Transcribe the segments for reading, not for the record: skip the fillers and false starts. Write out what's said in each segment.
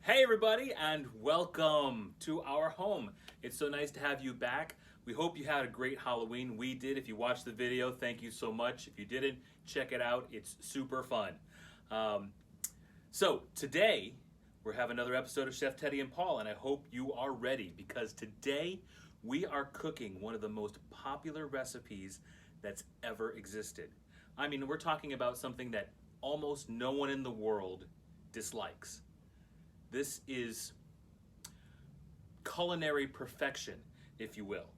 Hey everybody, and welcome to our home. It's so nice to have you back. We hope you had a great Halloween. We did. If you watched the video, thank you so much. If you didn't, check it out. It's super fun. So today, we're having another episode of Chef Teddy and Paul, and I hope you are ready because today we are cooking one of the most popular recipes that's ever existed. I mean, we're talking about something that almost no one in the world dislikes. This is culinary perfection, if you will.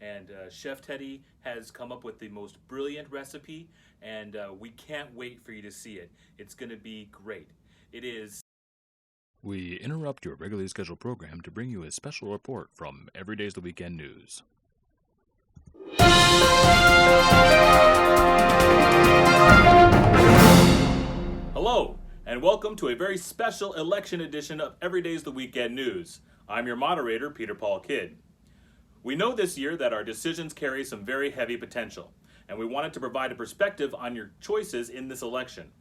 And Chef Teddy has come up with the most brilliant recipe, and we can't wait for you to see it. It's going to be great. It is. We interrupt your regularly scheduled program to bring you a special report from Every Day's the Weekend News. Hello, and welcome to a very special election edition of Every Day's the Weekend News. I'm your moderator, Peter Paul Kidd. We know this year that our decisions carry some very heavy potential, and we wanted to provide a perspective on your choices in this election.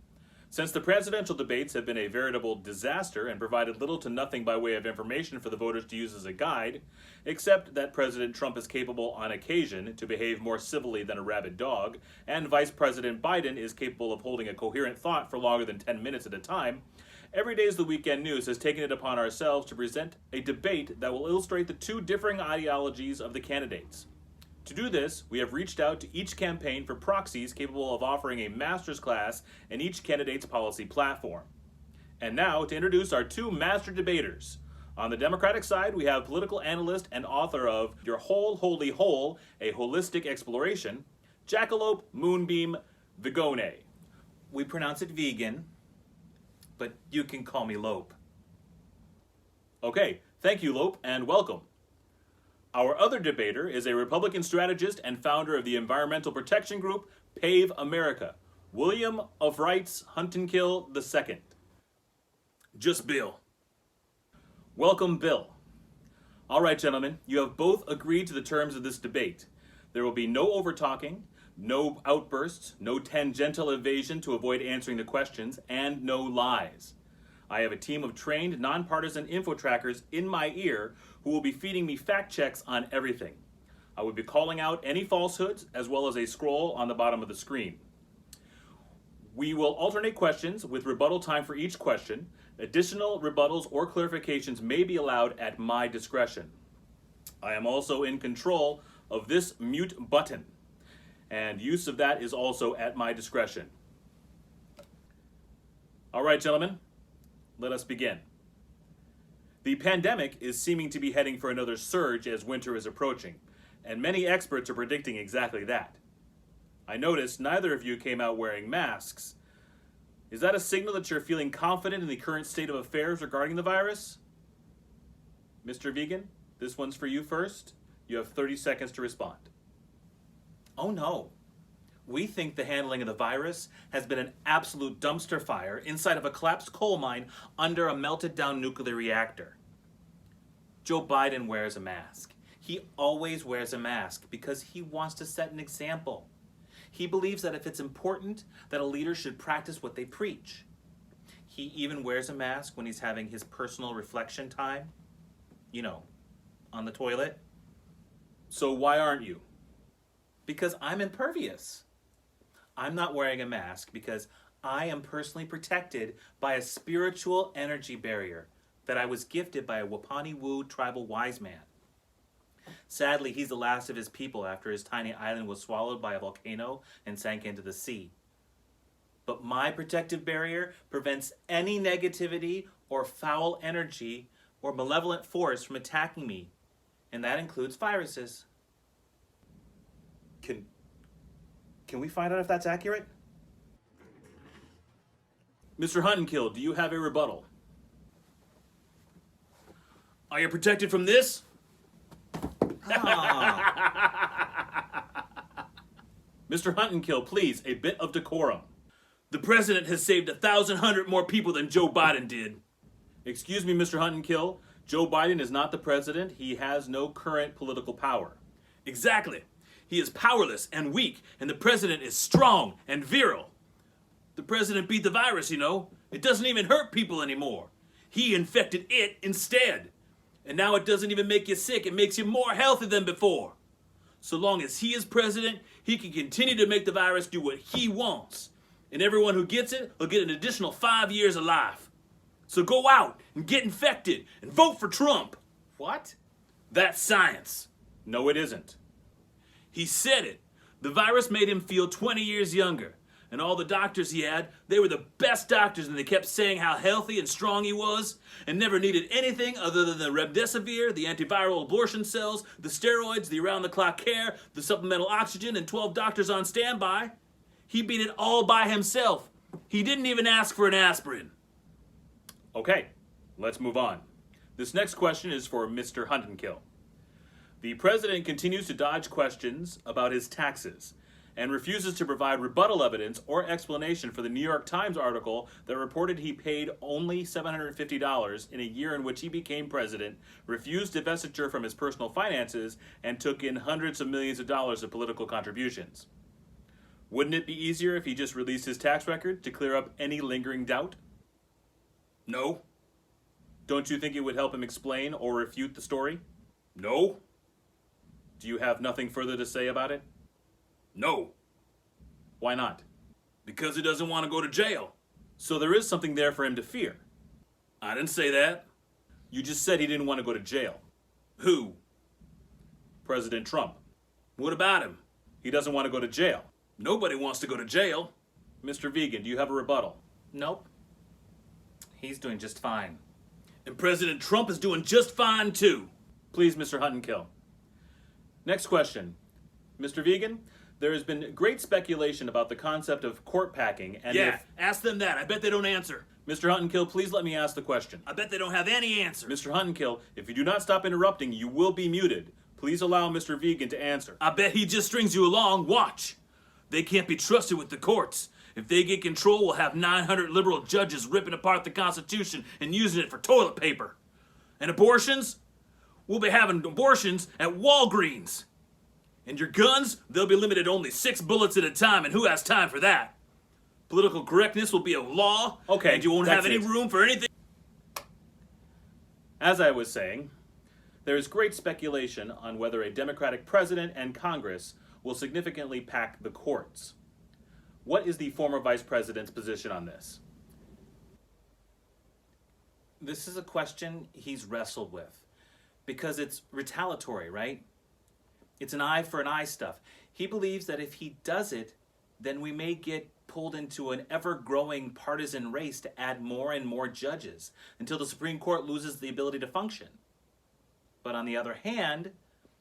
Since the presidential debates have been a veritable disaster and provided little to nothing by way of information for the voters to use as a guide, except that President Trump is capable on occasion to behave more civilly than a rabid dog, and Vice President Biden is capable of holding a coherent thought for longer than 10 minutes at a time, Every Day's the Weekend News has taken it upon ourselves to present a debate that will illustrate the two differing ideologies of the candidates. To do this, we have reached out to each campaign for proxies capable of offering a master's class in each candidate's policy platform. And now, to introduce our two master debaters. On the Democratic side, we have political analyst and author of Your Whole Holy Whole, A Holistic Exploration, Jackalope Moonbeam Vigone. We pronounce it vegan, but you can call me Lope. Okay, thank you, Lope, and welcome. Our other debater is a Republican strategist and founder of the environmental protection group Pave America, William of Rights Huntenkill II. Just Bill. Welcome, Bill. All right, gentlemen, you have both agreed to the terms of this debate. There will be no over-talking, no outbursts, no tangential evasion to avoid answering the questions, and no lies. I have a team of trained, nonpartisan info trackers in my ear who will be feeding me fact checks on everything. I will be calling out any falsehoods as well as a scroll on the bottom of the screen. We will alternate questions with rebuttal time for each question. Additional rebuttals or clarifications may be allowed at my discretion. I am also in control of this mute button, and use of that is also at my discretion. All right, gentlemen. Let us begin. The pandemic is seeming to be heading for another surge as winter is approaching, and many experts are predicting exactly that. I noticed neither of you came out wearing masks. Is that a signal that you're feeling confident in the current state of affairs regarding the virus? Mr. Vegan, this one's for you first. You have 30 seconds to respond. Oh no. We think the handling of the virus has been an absolute dumpster fire inside of a collapsed coal mine under a melted down nuclear reactor. Joe Biden wears a mask. He always wears a mask because he wants to set an example. He believes that if it's important, that a leader should practice what they preach. He even wears a mask when he's having his personal reflection time. You know, on the toilet. So why aren't you? Because I'm impervious. I'm not wearing a mask because I am personally protected by a spiritual energy barrier that I was gifted by a Wapani Wu tribal wise man. Sadly, he's the last of his people after his tiny island was swallowed by a volcano and sank into the sea. But my protective barrier prevents any negativity or foul energy or malevolent force from attacking me, and that includes viruses. Can we find out if that's accurate? Mr. Huntenkill, do you have a rebuttal? Are you protected from this? Mr. Huntenkill, please, a bit of decorum. The president has saved 1,100 more people than Joe Biden did. Excuse me, Mr. Huntenkill. Joe Biden is not the president. He has no current political power. Exactly. He is powerless and weak, and the president is strong and virile. The president beat the virus, you know. It doesn't even hurt people anymore. He infected it instead. And now it doesn't even make you sick, it makes you more healthy than before. So long as he is president, he can continue to make the virus do what he wants. And everyone who gets it will get an additional 5 years of life. So go out and get infected and vote for Trump. What? That's science. No, it isn't. He said it. The virus made him feel 20 years younger. And all the doctors he had, they were the best doctors, and they kept saying how healthy and strong he was and never needed anything other than the remdesivir, the antiviral abortion cells, the steroids, the around-the-clock care, the supplemental oxygen, and 12 doctors on standby. He beat it all by himself. He didn't even ask for an aspirin. Okay, let's move on. This next question is for Mr. Hunt and Kill. The president continues to dodge questions about his taxes and refuses to provide rebuttal evidence or explanation for the New York Times article that reported he paid only $750 in a year in which he became president, refused divestiture from his personal finances, and took in hundreds of millions of dollars of political contributions. Wouldn't it be easier if he just released his tax record to clear up any lingering doubt? No. Don't you think it would help him explain or refute the story? No. Do you have nothing further to say about it? No. Why not? Because he doesn't want to go to jail. So there is something there for him to fear. I didn't say that. You just said he didn't want to go to jail. Who? President Trump. What about him? He doesn't want to go to jail. Nobody wants to go to jail. Mr. Vegan, do you have a rebuttal? Nope. He's doing just fine. And President Trump is doing just fine too. Please, Mr. Hunt and Kill. Next question. Mr. Vegan, there has been great speculation about the concept of court packing and ask them that. I bet they don't answer. Mr. Hunt and Kill, please let me ask the question. I bet they don't have any answer. Mr. Hunt and Kill, if you do not stop interrupting, you will be muted. Please allow Mr. Vegan to answer. I bet he just strings you along. Watch. They can't be trusted with the courts. If they get control, we'll have 900 liberal judges ripping apart the Constitution and using it for toilet paper. And abortions? We'll be having abortions at Walgreens. And your guns, they'll be limited to only 6 bullets at a time, and who has time for that? Political correctness will be a law, okay, and you won't have any room for anything. As I was saying, there is great speculation on whether a Democratic president and Congress will significantly pack the courts. What is the former vice president's position on this? This is a question he's wrestled with because it's retaliatory, right? It's an eye for an eye stuff. He believes that if he does it, then we may get pulled into an ever-growing partisan race to add more and more judges until the Supreme Court loses the ability to function. But on the other hand,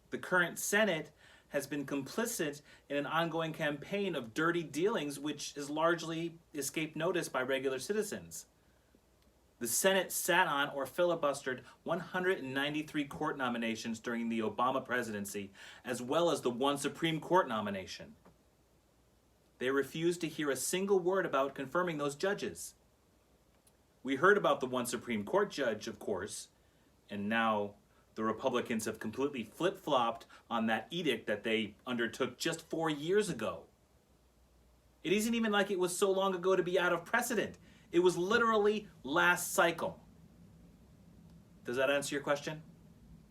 the current Senate has been complicit in an ongoing campaign of dirty dealings which has largely escaped notice by regular citizens. The Senate sat on or filibustered 193 court nominations during the Obama presidency, as well as the one Supreme Court nomination. They refused to hear a single word about confirming those judges. We heard about the one Supreme Court judge, of course, and now the Republicans have completely flip-flopped on that edict that they undertook just 4 years ago. It isn't even like it was so long ago to be out of precedent. It was literally last cycle. Does that answer your question?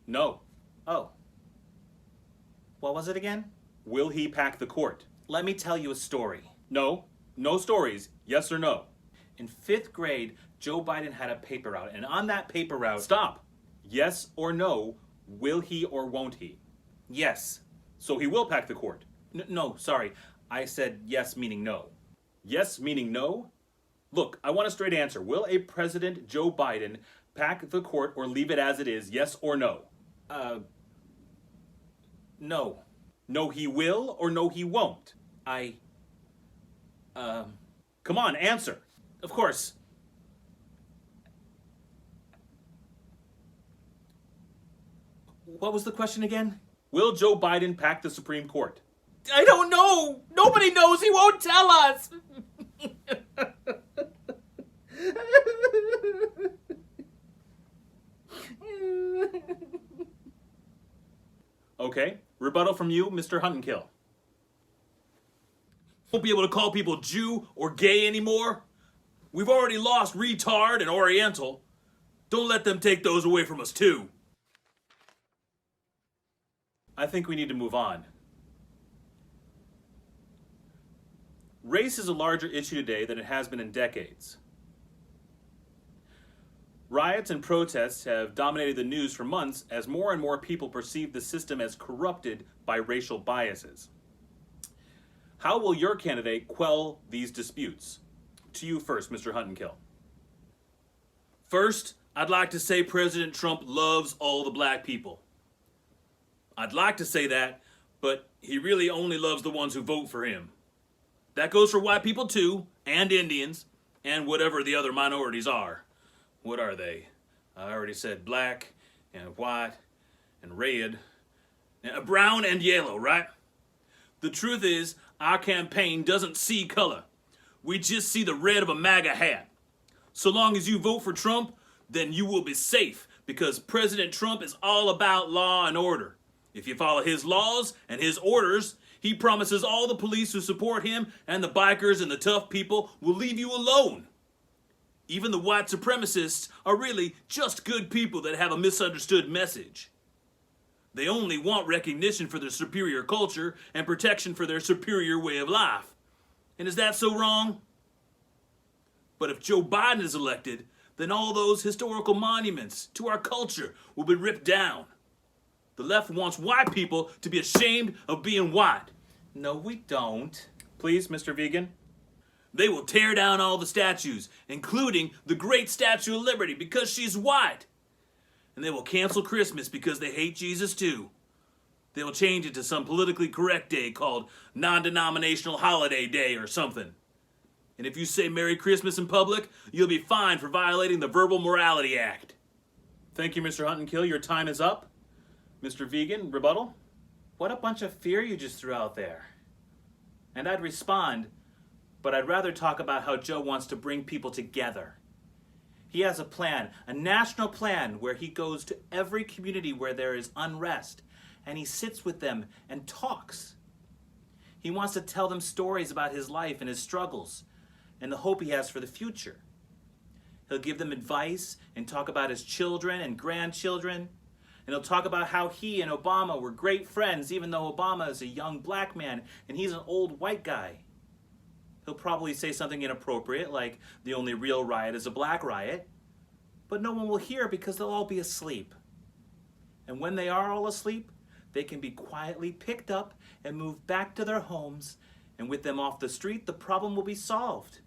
No. Oh. What was it again? Will he pack the court? Let me tell you a story. No. No stories. Yes or no? In 5th grade, Joe Biden had a paper route, and on that paper route... Stop. Yes or no, will he or won't he? Yes. So he will pack the court? No, sorry. I said yes meaning no. Yes meaning no? Look, I want a straight answer. Will a President Joe Biden pack the court or leave it as it is, yes or no? No. No he will or no he won't? Come on, answer. Of course. What was the question again? Will Joe Biden pack the Supreme Court? I don't know. Nobody knows. He won't tell us. Okay, rebuttal from you, Mr. Hunt and Kill. Won't be able to call people Jew or gay anymore. We've already lost retard and Oriental. Don't let them take those away from us too. I think we need to move on. Race is a larger issue today than it has been in decades. Riots and protests have dominated the news for months as more and more people perceive the system as corrupted by racial biases. How will your candidate quell these disputes? To you first, Mr. Huntenkill. First, I'd like to say President Trump loves all the black people. I'd like to say that, but he really only loves the ones who vote for him. That goes for white people too, and Indians, and whatever the other minorities are. What are they? I already said black, and white, and red, and brown and yellow, right? The truth is, our campaign doesn't see color. We just see the red of a MAGA hat. So long as you vote for Trump, then you will be safe, because President Trump is all about law and order. If you follow his laws and his orders, he promises all the police who support him and the bikers and the tough people will leave you alone. Even the white supremacists are really just good people that have a misunderstood message. They only want recognition for their superior culture and protection for their superior way of life. And is that so wrong? But if Joe Biden is elected, then all those historical monuments to our culture will be ripped down. The left wants white people to be ashamed of being white. No, we don't. Please, Mr. Vegan. They will tear down all the statues, including the great Statue of Liberty, because she's white. And they will cancel Christmas because they hate Jesus too. They will change it to some politically correct day called Non-Denominational Holiday Day or something. And if you say Merry Christmas in public, you'll be fined for violating the Verbal Morality Act. Thank you, Mr. Huntenkill. Your time is up. Mr. Vegan, rebuttal? What a bunch of fear you just threw out there. And I'd respond, but I'd rather talk about how Joe wants to bring people together. He has a plan, a national plan, where he goes to every community where there is unrest, and he sits with them and talks. He wants to tell them stories about his life and his struggles, and the hope he has for the future. He'll give them advice and talk about his children and grandchildren, and he'll talk about how he and Obama were great friends, even though Obama is a young black man and he's an old white guy. He'll probably say something inappropriate, like the only real riot is a black riot, but no one will hear because they'll all be asleep. And when they are all asleep, they can be quietly picked up and moved back to their homes, and with them off the street, the problem will be solved.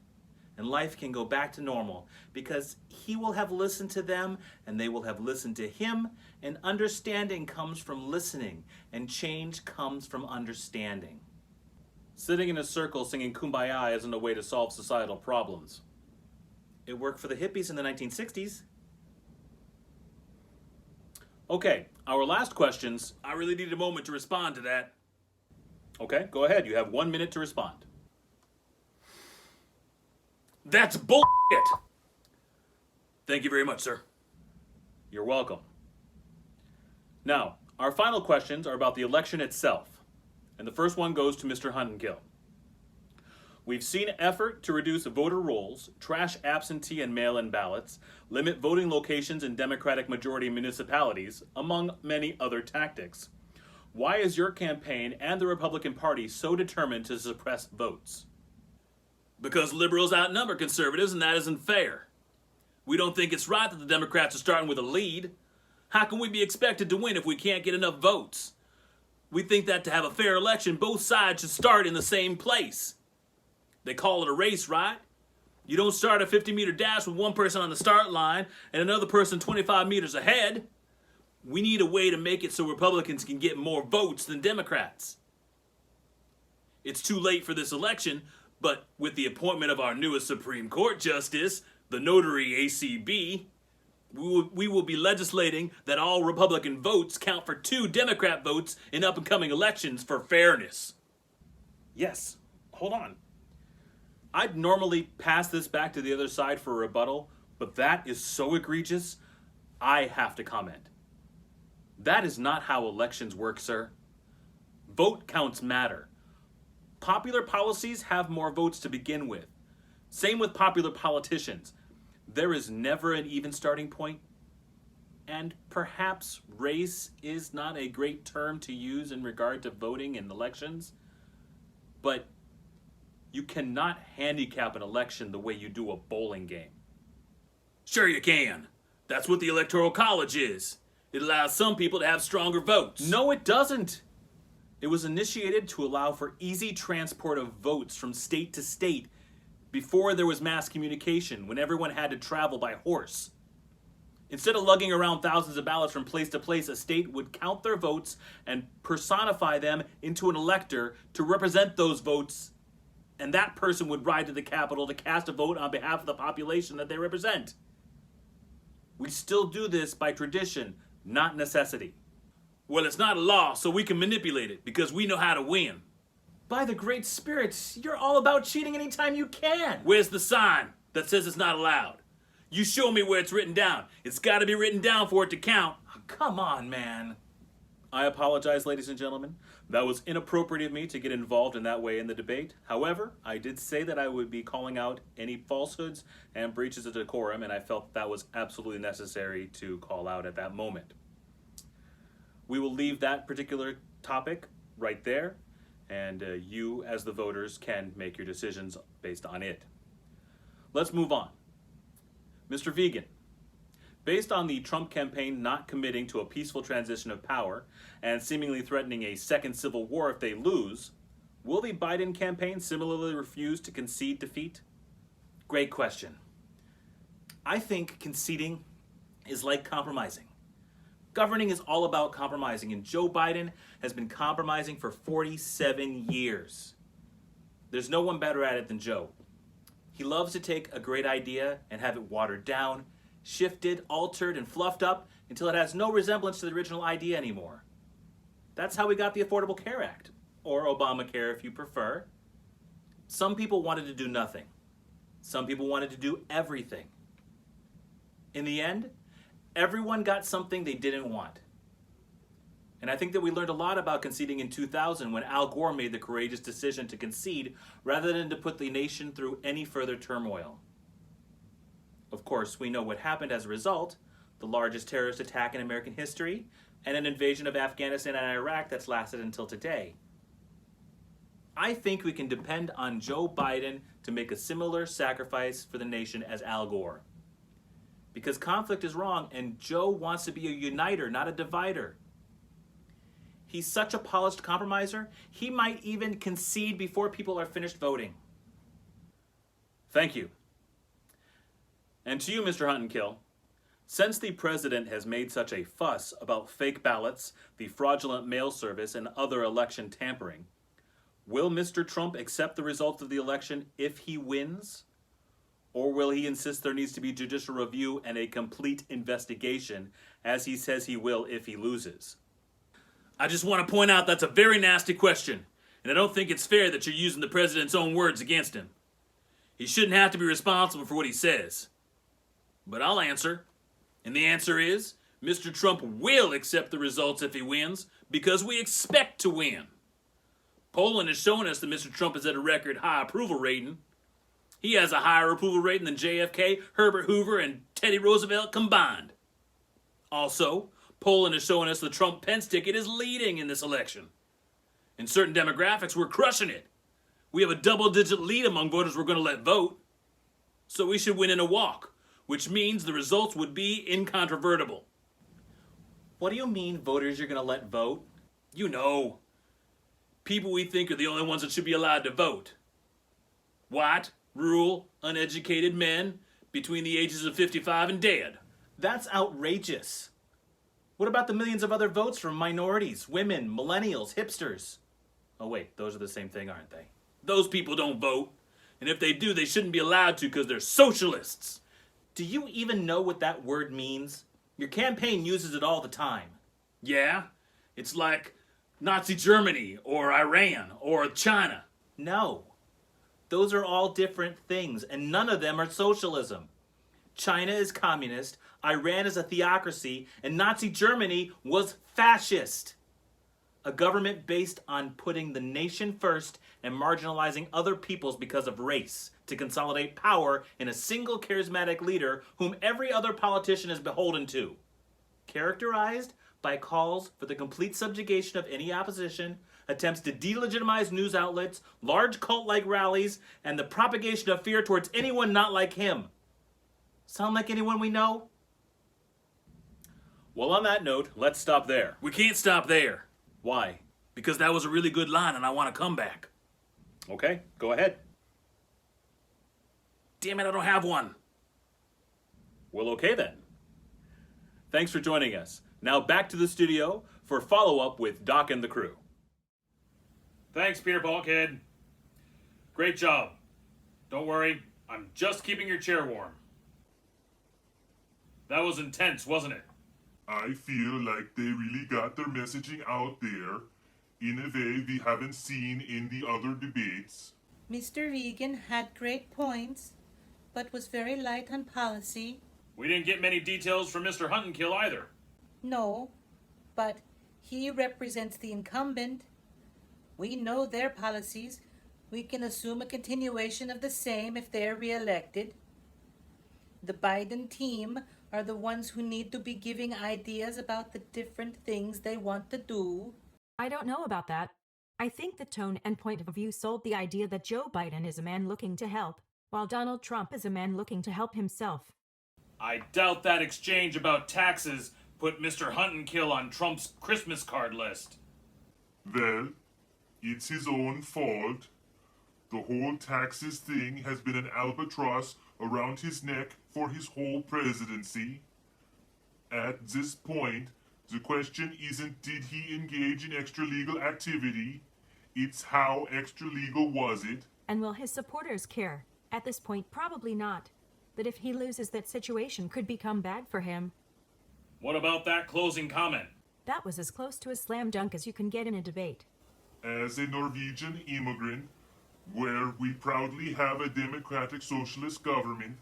And life can go back to normal because he will have listened to them and they will have listened to him, and understanding comes from listening and change comes from understanding. Sitting in a circle singing Kumbaya isn't a way to solve societal problems. It worked for the hippies in the 1960s. Okay, our last questions. I really need a moment to respond to that. Okay, go ahead. You have 1 minute to respond. That's bullshit! Thank you very much, sir. You're welcome. Now, our final questions are about the election itself. And the first one goes to Mr. Huntenkill. We've seen effort to reduce voter rolls, trash absentee and mail-in ballots, limit voting locations in Democratic majority municipalities, among many other tactics. Why is your campaign and the Republican Party so determined to suppress votes? Because liberals outnumber conservatives, and that isn't fair. We don't think it's right that the Democrats are starting with a lead. How can we be expected to win if we can't get enough votes? We think that to have a fair election, both sides should start in the same place. They call it a race, right? You don't start a 50-meter dash with one person on the start line and another person 25 meters ahead. We need a way to make it so Republicans can get more votes than Democrats. It's too late for this election, but with the appointment of our newest Supreme Court Justice, the notary ACB, we will be legislating that all Republican votes count for 2 Democrat votes in up-and-coming elections for fairness. Yes. Hold on. I'd normally pass this back to the other side for a rebuttal, but that is so egregious, I have to comment. That is not how elections work, sir. Vote counts matter. Popular policies have more votes to begin with. Same with popular politicians. There is never an even starting point And perhaps race is not a great term to use in regard to voting in elections, but you cannot handicap an election the way you do a bowling game. Sure you can. That's what the Electoral College is. It allows some people to have stronger votes. No, it doesn't. It was initiated to allow for easy transport of votes from state to state before there was mass communication, when everyone had to travel by horse. Instead of lugging around thousands of ballots from place to place, a state would count their votes and personify them into an elector to represent those votes, and that person would ride to the Capitol to cast a vote on behalf of the population that they represent. We still do this by tradition, not necessity. Well, it's not a law, so we can manipulate it because we know how to win. By the great spirits, you're all about cheating anytime you can. Where's the sign that says it's not allowed? You show me where it's written down. It's got to be written down for it to count. Come on, man. I apologize, ladies and gentlemen. That was inappropriate of me to get involved in that way in the debate. However, I did say that I would be calling out any falsehoods and breaches of decorum, and I felt that was absolutely necessary to call out at that moment. We will leave that particular topic right there, and you, as the voters, can make your decisions based on it. Let's move on. Mr. Vegan, based on the Trump campaign not committing to a peaceful transition of power and seemingly threatening a second civil war if they lose, will the Biden campaign similarly refuse to concede defeat? Great question. I think conceding is like compromising. Governing is all about compromising, and Joe Biden has been compromising for 47 years. There's no one better at it than Joe. He loves to take a great idea and have it watered down, shifted, altered, and fluffed up until it has no resemblance to the original idea anymore. That's how we got the Affordable Care Act, or Obamacare if you prefer. Some people wanted to do nothing. Some people wanted to do everything. In the end, everyone got something they didn't want. And I think that we learned a lot about conceding in 2000 when Al Gore made the courageous decision to concede rather than to put the nation through any further turmoil. Of course, we know what happened as a result: the largest terrorist attack in American history and an invasion of Afghanistan and Iraq that's lasted until today. I think we can depend on Joe Biden to make a similar sacrifice for the nation as Al Gore. Because conflict is wrong, and Joe wants to be a uniter, not a divider. He's such a polished compromiser, he might even concede before people are finished voting. Thank you. And to you, Mr. Hunt and Kill, since the president has made such a fuss about fake ballots, the fraudulent mail service, and other election tampering, will Mr. Trump accept the results of the election if he wins? Or will he insist there needs to be judicial review and a complete investigation, as he says he will if he loses? I just want to point out that's a very nasty question, and I don't think it's fair that you're using the president's own words against him. He shouldn't have to be responsible for what he says. But I'll answer, and the answer is Mr. Trump will accept the results if he wins, because we expect to win. Polling has shown us that Mr. Trump is at a record high approval rating. He has a higher approval rating than JFK, Herbert Hoover, and Teddy Roosevelt combined. Also, polling has shown us the Trump-Pence ticket is leading in this election. In certain demographics, we're crushing it. We have a double-digit lead among voters we're going to let vote. So we should win in a walk, which means the results would be incontrovertible. What do you mean, voters you're going to let vote? You know, people we think are the only ones that should be allowed to vote. White, rural, uneducated men between the ages of 55 and dead. That's outrageous. What about the millions of other votes from minorities, women, millennials, hipsters? Oh wait, those are the same thing, aren't they? Those people don't vote. And if they do, they shouldn't be allowed to because they're socialists. Do you even know what that word means? Your campaign uses it all the time. Yeah, it's like Nazi Germany or Iran or China. No. Those are all different things, and none of them are socialism. China is communist, Iran is a theocracy, and Nazi Germany was fascist. A government based on putting the nation first and marginalizing other peoples because of race to consolidate power in a single charismatic leader whom every other politician is beholden to. characterized by calls for the complete subjugation of any opposition, attempts to delegitimize news outlets, large cult-like rallies, and the propagation of fear towards anyone not like him. Sound like anyone we know? Well, on that note, let's stop there. We can't stop there, Why? because that was a really good line and I want to come back. Okay, go ahead. Damn it, I don't have one. Well, okay then. Thanks for joining us. Now back to the studio for follow-up with Doc and the crew. Thanks, Peter Paul Kid. Great job. Don't worry, I'm just keeping your chair warm. That was intense, wasn't it? I feel like they really got their messaging out there in a way we haven't seen in the other debates. Mr. Regan had great points, but was very light on policy. We didn't get many details from Mr. Huntenkill either. No, but he represents the incumbent. We know their policies. We can assume a continuation of the same if they're reelected. The Biden team are the ones who need to be giving ideas about the different things they want to do. I don't know about that. I think the tone and point of view sold the idea that Joe Biden is a man looking to help, while Donald Trump is a man looking to help himself. I doubt that exchange about taxes put Mr. Huntenkill on Trump's Christmas card list. Well, it's his own fault. The whole taxes thing has been an albatross around his neck for his whole presidency. At this point, the question isn't did he engage in extralegal activity, it's how extralegal was it. And will his supporters care? At this point, probably not. But if he loses, that situation could become bad for him. What about that closing comment? That was as close to a slam dunk as you can get in a debate. As a Norwegian immigrant, where we proudly have a democratic socialist government,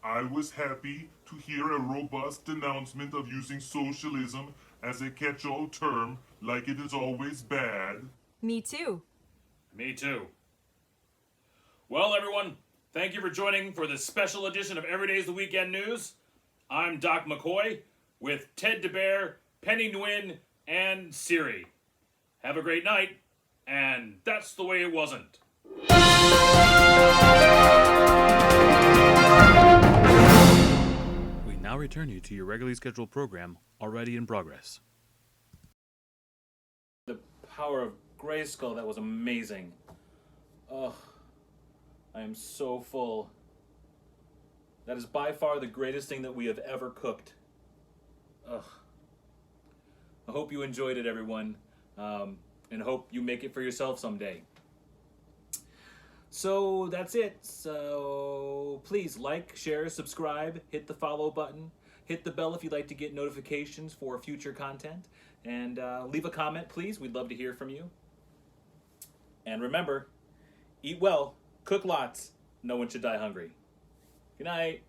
I was happy to hear a robust denouncement of using socialism as a catch-all term like it is always bad. Me too. Me too. Well, everyone, thank you for joining for this special edition of Everyday's the Weekend News. I'm Doc McCoy with Ted DeBear, Penny Nguyen, and Siri. Have a great night, and that's the way it wasn't. We now return you to your regularly scheduled program, already in progress. The power of Grayskull, that was amazing. Ugh, I am so full. That is by far the greatest thing that we have ever cooked. Ugh. I hope you enjoyed it, everyone, and hope you make it for yourself someday. So that's it. So please like, share, subscribe, hit the follow button, hit the bell if you'd like to get notifications for future content, and leave a comment, please. We'd love to hear from you. And remember, eat well, cook lots. No one should die hungry. Good night.